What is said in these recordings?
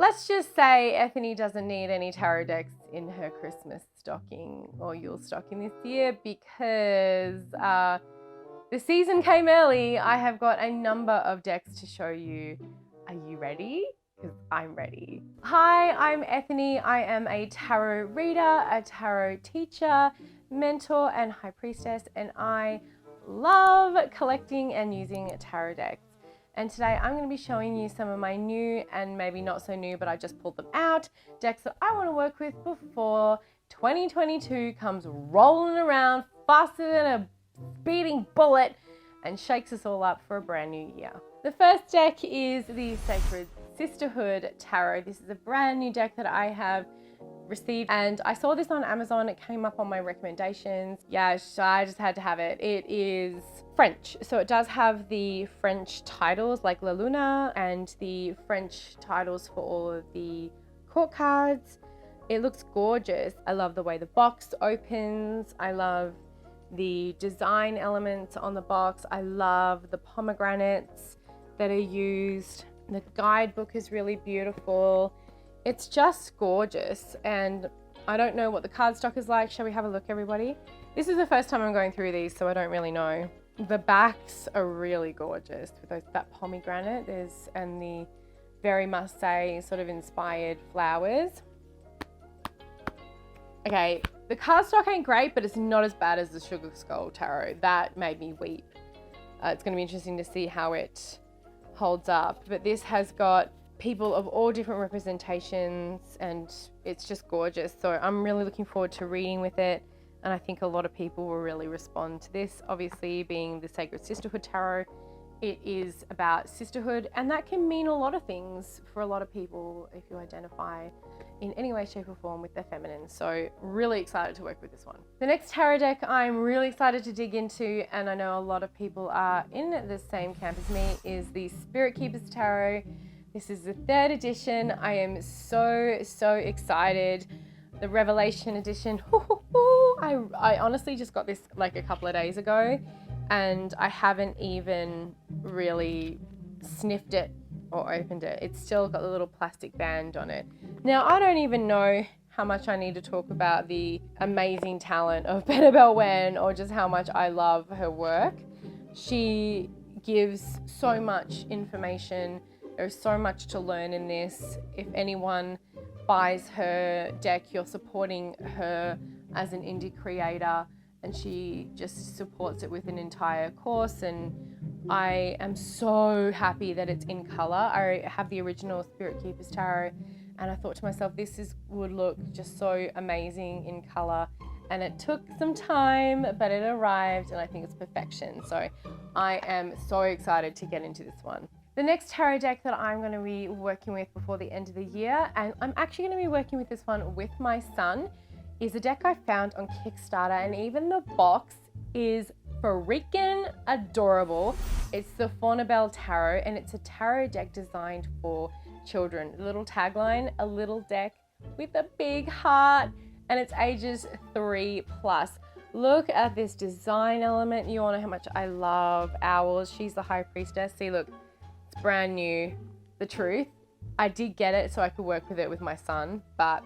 let's just say Ethony doesn't need any tarot decks in her Christmas stocking or Yule stocking this year because the season came early. I have got a number of decks to show you. Are you ready? Because I'm ready. Hi, I'm Ethony. I am a tarot reader, a tarot teacher, mentor, and high priestess, and I love collecting and using tarot decks. And today I'm going to be showing you some of my new and maybe not so new, but I just pulled them out, decks that I want to work with before 2022 comes rolling around faster than a speeding bullet and shakes us all up for a brand new year. The first deck is the Sacred Sisterhood Tarot. This is a brand new deck that I have received and I saw this on Amazon. It came up on my recommendations. Yeah, I just had to have it. It is French, so it does have the French titles like La Luna and the French titles for all of the court cards. It looks gorgeous. I love the way the box opens. I love the design elements on the box. I love the pomegranates that are used. The guidebook is really beautiful. It's just gorgeous, and I don't know what the cardstock is like. Shall we have a look, everybody? This is the first time I'm going through these, so I don't really know. The backs are really gorgeous with that pomegranate and the very Marseille sort of inspired flowers. Okay, the cardstock ain't great, but it's not as bad as the Sugar Skull Tarot. That made me weep. It's going to be interesting to see how it holds up, but this has got people of all different representations and it's just gorgeous. So I'm really looking forward to reading with it, and I think a lot of people will really respond to this. Obviously, being the Sacred Sisterhood Tarot, it is about sisterhood, and that can mean a lot of things for a lot of people if you identify in any way, shape or form with the feminine. So really excited to work with this one. The next tarot deck I'm really excited to dig into, and I know a lot of people are in the same camp as me, is the Spirit Keepers Tarot. This is the 3rd edition. I am so excited. The Revelation edition. I honestly just got this like a couple of days ago and I haven't even really sniffed it or opened it. It's still got the little plastic band on it. Now, I don't even know how much I need to talk about the amazing talent of Faunabelle Tarot or just how much I love her work. She gives so much information. There's so much to learn in this. If anyone buys her deck, you're supporting her as an indie creator, and she just supports it with an entire course. And I am so happy that it's in color. I have the original Spirit Keepers Tarot, and I thought to myself, this would look just so amazing in color. And it took some time, but it arrived, and I think it's perfection. So I am so excited to get into this one. The next tarot deck that I'm going to be working with before the end of the year, and I'm actually going to be working with this one with my son, is a deck I found on Kickstarter, and even the box is freaking adorable. It's the Faunabelle Tarot, and it's a tarot deck designed for children. The little tagline, a little deck with a big heart, and it's ages 3+. Look at this design element. You all know how much I love owls. She's the high priestess. See, look. It's brand new. The truth, I did get it so I could work with it with my son, but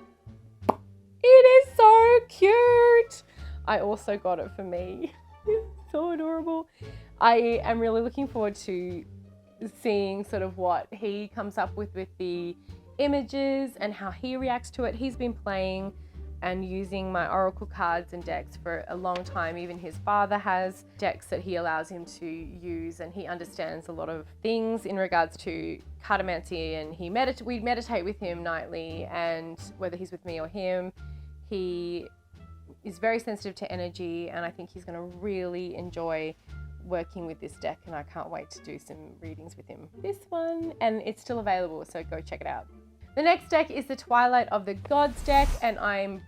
it is so cute. I also got it for me. It's so adorable. I am really looking forward to seeing sort of what he comes up with the images and how he reacts to it. He's been playing and using my oracle cards and decks for a long time. Even his father has decks that he allows him to use, and he understands a lot of things in regards to cartomancy, and we meditate with him nightly, and whether he's with me or him, he is very sensitive to energy, and I think he's going to really enjoy working with this deck, and I can't wait to do some readings with him. This one, and it's still available, so go check it out. The next deck is the Twilight of the Gods deck, and I'm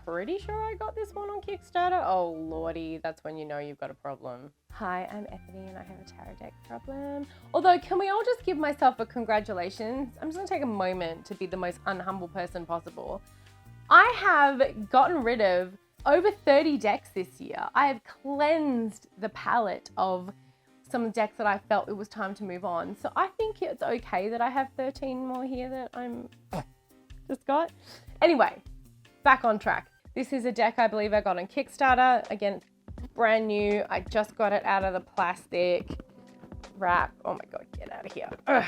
pretty sure I got this one on Kickstarter. Oh lordy, that's when you know you've got a problem. Hi, I'm Ethony and I have a tarot deck problem. Although, can we all just give myself a congratulations? I'm just gonna take a moment to be the most unhumble person possible. I have gotten rid of over 30 decks this year. I have cleansed the palette of some decks that I felt it was time to move on. So I think it's okay that I have 13 more here that I'm just got. Anyway, back on track. This is a deck I believe I got on Kickstarter. Again, brand new. I just got it out of the plastic wrap. Oh my God, get out of here. Ugh.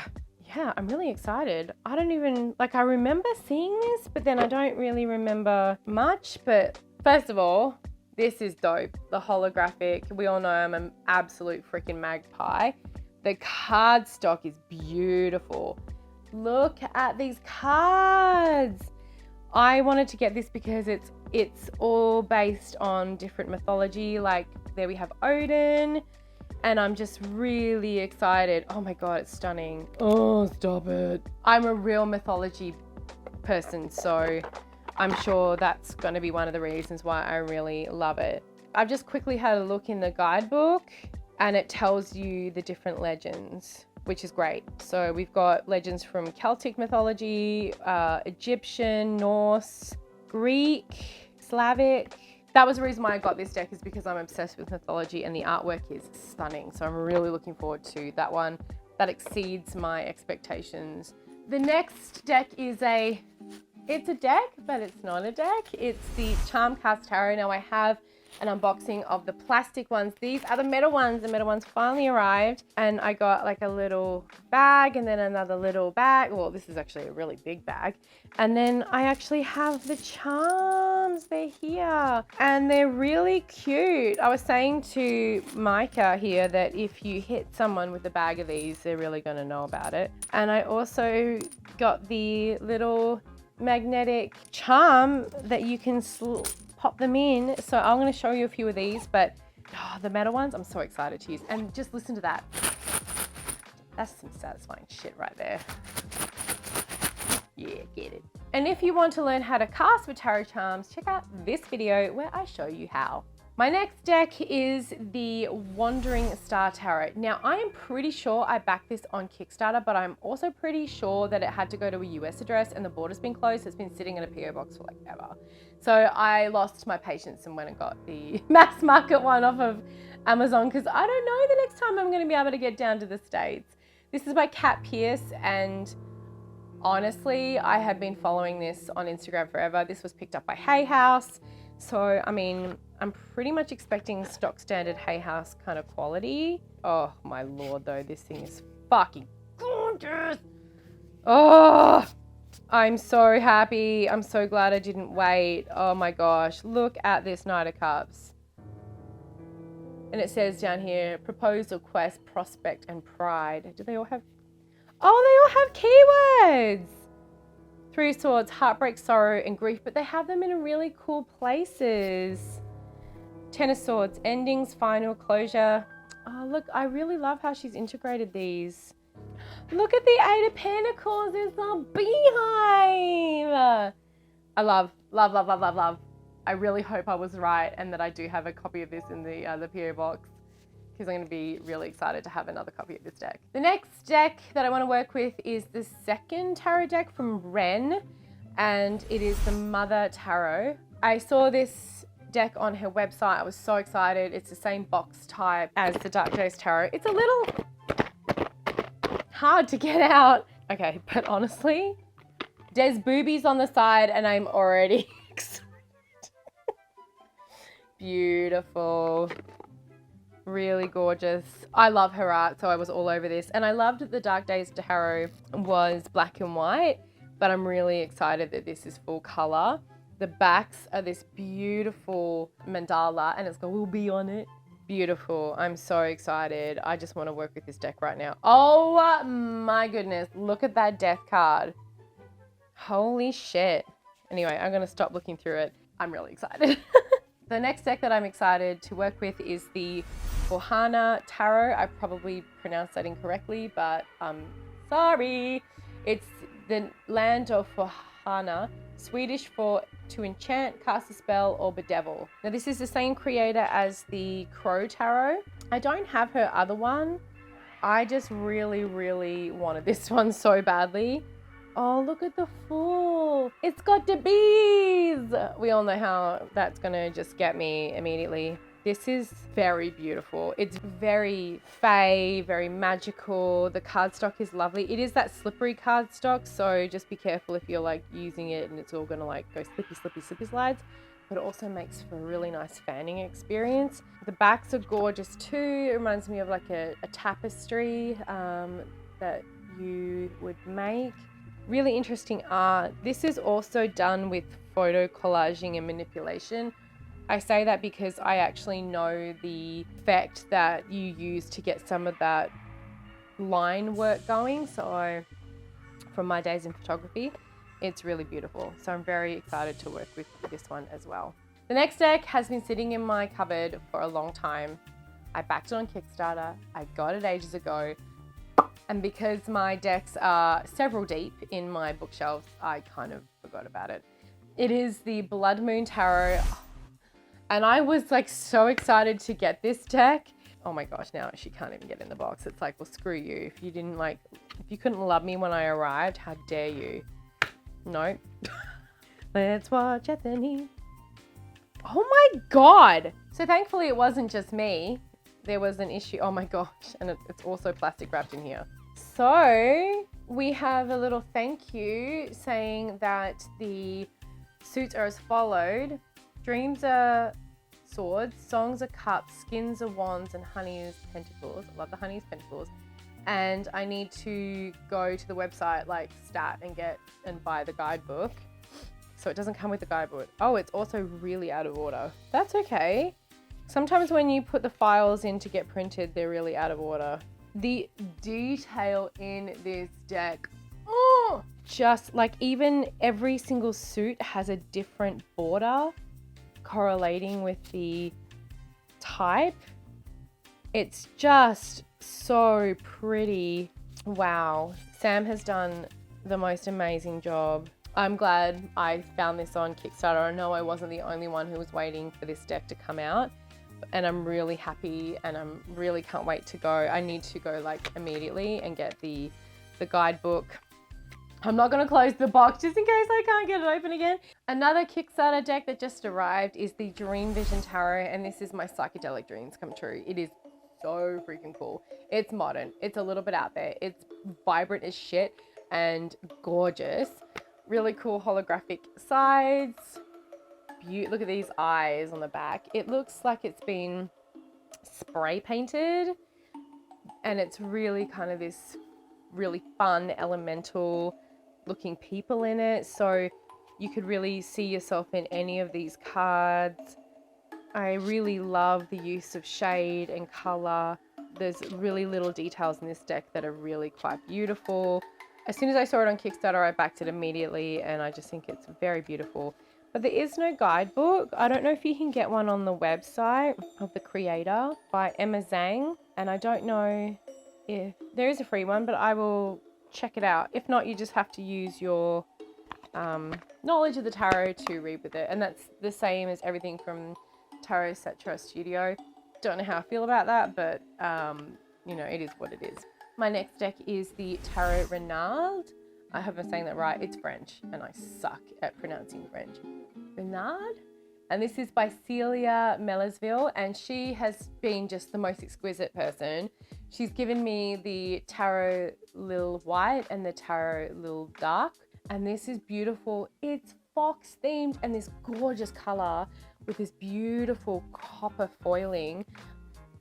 Yeah, I'm really excited. I don't even, like, I remember seeing this, but then I don't really remember much. But first of all, this is dope. The holographic. We all know I'm an absolute freaking magpie. The card stock is beautiful. Look at these cards. I wanted to get this because it's all based on different mythology. Like there we have Odin, and I'm just really excited. Oh my God, it's stunning. Oh, stop it. I'm a real mythology person, so I'm sure that's going to be one of the reasons why I really love it. I've just quickly had a look in the guidebook and it tells you the different legends, which is great. So we've got legends from Celtic mythology, Egyptian, Norse, Greek, Slavic. That was the reason why I got this deck, is because I'm obsessed with mythology and the artwork is stunning. So I'm really looking forward to that one. That exceeds my expectations. The next deck is it's a deck, but it's not a deck. It's the Charmcast Tarot. Now I have an unboxing of the plastic ones. These are the metal ones. The metal ones finally arrived and I got like a little bag and then another little bag. Well, this is actually a really big bag. And then I actually have the charms. They're here and they're really cute. I was saying to Micah here that if you hit someone with a bag of these, they're really going to know about it. And I also got the little magnetic charm that you can pop them in. So I'm going to show you a few of these, but the metal ones I'm so excited to use. And just listen to that. That's some satisfying shit right there. Yeah, get it. And if you want to learn how to cast with tarot charms, check out this video where I show you how. My next deck is the Wandering Star Tarot. Now, I am pretty sure I backed this on Kickstarter, but I'm also pretty sure that it had to go to a US address and the border's been closed. It's been sitting in a PO box for like ever. So I lost my patience and went and got the mass market one off of Amazon because I don't know the next time I'm going to be able to get down to the States. This is by Kat Pierce, and honestly, I have been following this on Instagram forever. This was picked up by Hay House. So, I mean, I'm pretty much expecting stock standard Hay House kind of quality. Oh my Lord, though, this thing is fucking gorgeous. Oh, I'm so happy. I'm so glad I didn't wait. Oh my gosh, look at this Knight of Cups. And it says down here, proposal, quest, prospect, and pride. Do they all have? Oh, they all have keywords. Three of Swords, heartbreak, sorrow, and grief, but they have them in really cool places. Ten of Swords, endings, final, closure. Oh, look, I really love how she's integrated these. Look at the Eight of Pentacles, it's a beehive. I love. I really hope I was right and that I do have a copy of this in the PO box, because I'm going to be really excited to have another copy of this deck. The next deck that I want to work with is the second tarot deck from Ren, and it is the Mother Tarot. I saw this deck on her website. I was so excited. It's the same box type as the Dark Days Tarot. It's a little hard to get out. Okay, but honestly, there's boobies on the side and I'm already excited. Beautiful. Really gorgeous. I love her art, so I was all over this. And I loved that the Dark Days Tarot was black and white, but I'm really excited that this is full color. The backs are this beautiful mandala and it's got a little bee on it. Beautiful. I'm so excited. I just want to work with this deck right now. Oh my goodness. Look at that death card. Holy shit. Anyway, I'm going to stop looking through it. I'm really excited. The next deck that I'm excited to work with is the Forhaxa Tarot. I probably pronounced that incorrectly, but I'm sorry. It's the land of Forhaxa, Swedish for to enchant, cast a spell, or bedevil. Now this is the same creator as the Crow Tarot. I don't have her other one. I just really wanted this one so badly. Oh, look at the Fool. It's got the bees. We all know how that's gonna just get me immediately. This is very beautiful. It's very fae, very magical. The cardstock is lovely. It is that slippery cardstock, so just be careful if you're like using it and it's all gonna like go slippy, slippy, slippy slides. But it also makes for a really nice fanning experience. The backs are gorgeous too. It reminds me of like a tapestry that you would make. Really interesting art. This is also done with photo collaging and manipulation. I say that because I actually know the effect that you use to get some of that line work going. So from my days in photography, it's really beautiful. So I'm very excited to work with this one as well. The next deck has been sitting in my cupboard for a long time. I backed it on Kickstarter. I got it ages ago. And because my decks are several deep in my bookshelves, I kind of forgot about it. It is the Blood Moon Tarot. And I was like so excited to get this deck. Oh my gosh, now she can't even get in the box. It's like, well, screw you. If you couldn't love me when I arrived, how dare you? No. Let's watch Ethony. Oh my God. So thankfully it wasn't just me. There was an issue. Oh my gosh. And it's also plastic wrapped in here. So we have a little thank you saying that the suits are as followed. Dreams are swords, songs are cups, skins are wands, and honey is pentacles. I love the honey is pentacles. And I need to go to the website like stat and buy the guidebook. So it doesn't come with the guidebook. Oh, it's also really out of order. That's okay. Sometimes when you put the files in to get printed, they're really out of order. The detail in this deck, oh, just like even every single suit has a different border correlating with the type. It's just so pretty. Wow. Sam has done the most amazing job. I'm glad I found this on Kickstarter. I know I wasn't the only one who was waiting for this deck to come out, and I'm really happy and I'm really can't wait to go. I need to go like immediately and get the guidebook. I'm not going to close the box just in case I can't get it open again. Another Kickstarter deck that just arrived is the Dream Vision Tarot, and this is my psychedelic dreams come true. It is so freaking cool. It's modern. It's a little bit out there. It's vibrant as shit and gorgeous. Really cool holographic sides. Look at these eyes on the back. It looks like it's been spray painted, and it's really kind of this really fun elemental looking people in it, so you could really see yourself in any of these cards. I really love the use of shade and color. There's really little details in this deck that are really quite beautiful. As soon as I saw it on Kickstarter, I backed it immediately, and I just think it's very beautiful. But there is no guidebook. I don't know if you can get one on the website of the creator by Emma Zhang, and I don't know if there is a free one, but I will check it out. If not, you just have to use your knowledge of the tarot to read with it, and that's the same as everything from Tarot Cetra Studio. Don't know how I feel about that, but you know, it is what it is. My next deck is the Tarot Renard. I hope I'm saying that right. It's French, and I suck at pronouncing French. Renard? And this is by Celia Mellisville, and she has been just the most exquisite person. She's given me the Tarot Lil White and the Tarot Lil Dark, and this is beautiful. It's fox themed and this gorgeous color with this beautiful copper foiling,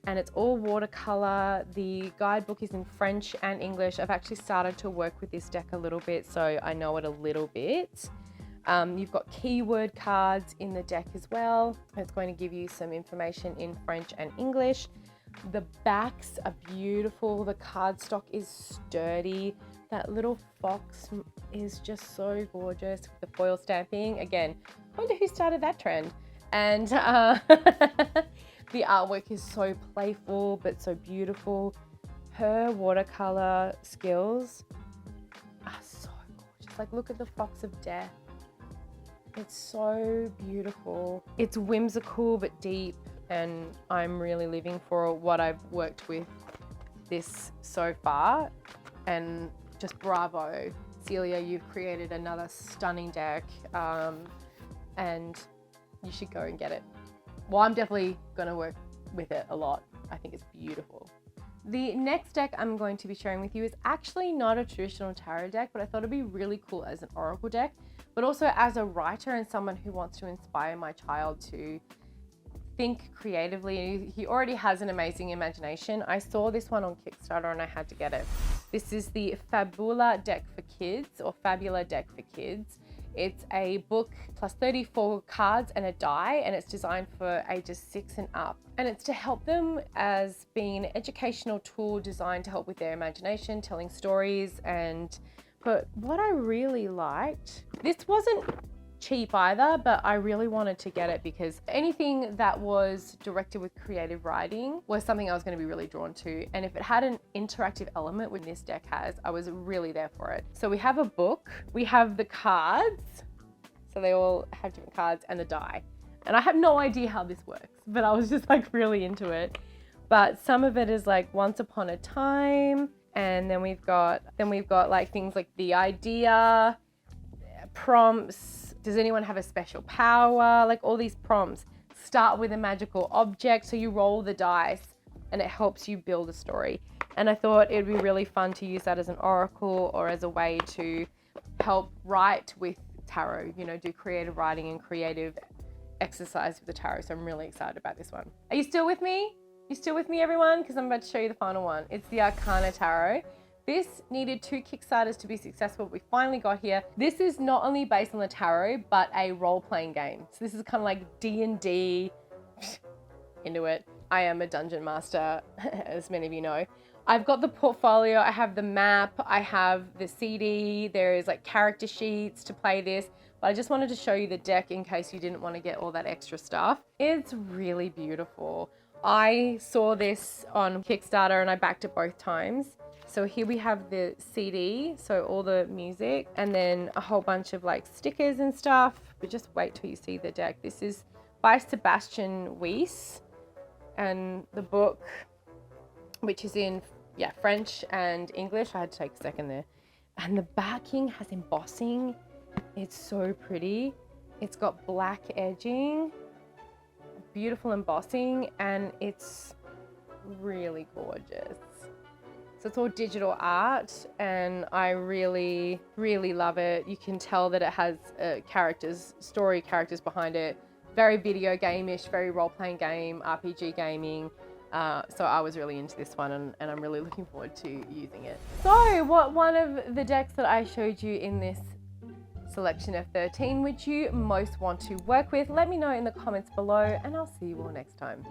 and it's all watercolor. The guidebook is in French and English. I've actually started to work with this deck a little bit, so I know it a little bit. You've got keyword cards in the deck as well. It's going to give you some information in French and English. The backs are beautiful. The cardstock is sturdy. That little fox is just so gorgeous with the foil stamping. Again, I wonder who started that trend. And the artwork is so playful but so beautiful. Her watercolor skills are so gorgeous. Like, look at the Fox of Death. It's so beautiful. It's whimsical but deep, and I'm really living for what I've worked with this so far. And just bravo, Celia, you've created another stunning deck, and you should go and get it. Well, I'm definitely gonna work with it a lot. I think it's beautiful. The next deck I'm going to be sharing with you is actually not a traditional tarot deck, but I thought it'd be really cool as an oracle deck, but also as a writer and someone who wants to inspire my child to think creatively. He already has an amazing imagination. I saw this one on Kickstarter and I had to get it. This is the Fabula deck for kids, or Fabula deck for kids. It's a book plus 34 cards and a die, and it's designed for ages 6 and up. And it's to help them as being an educational tool designed to help with their imagination, telling stories. But what I really liked, this wasn't cheap either, but I really wanted to get it because anything that was directed with creative writing was something I was going to be really drawn to. And if it had an interactive element, which this deck has, I was really there for it. So we have a book, we have the cards, so they all have different cards, and the die. And I have no idea how this works, but I was just like really into it. But some of it is like once upon a time, and then we've got like things like the idea, prompts. Does anyone have a special power? Like all these prompts start with a magical object. So you roll the dice and it helps you build a story. And I thought it'd be really fun to use that as an oracle or as a way to help write with tarot, you know, do creative writing and creative exercise with the tarot. So I'm really excited about this one. Are you still with me? You still with me, everyone? Because I'm about to show you the final one. It's the Arcanya Tarot. This needed 2 Kickstarters to be successful, but we finally got here. This is not only based on the tarot, but a role-playing game. So this is kind of like D&D, into it. I am a dungeon master, as many of you know. I've got the portfolio, I have the map, I have the CD, there is like character sheets to play this, but I just wanted to show you the deck in case you didn't want to get all that extra stuff. It's really beautiful. I saw this on Kickstarter and I backed it both times. So here we have the CD, so all the music, and then a whole bunch of like stickers and stuff, but just wait till you see the deck. This is by Sebastian Weiss, and the book, which is in French and English. I had to take a second there. And the backing has embossing. It's so pretty. It's got black edging, beautiful embossing, and it's really gorgeous. So it's all digital art and I really, really love it. You can tell that it has story characters behind it. Very video game-ish, very role-playing game, RPG gaming. So I was really into this one and I'm really looking forward to using it. So what one of the decks that I showed you in this selection of 13 would you most want to work with? Let me know in the comments below and I'll see you all next time.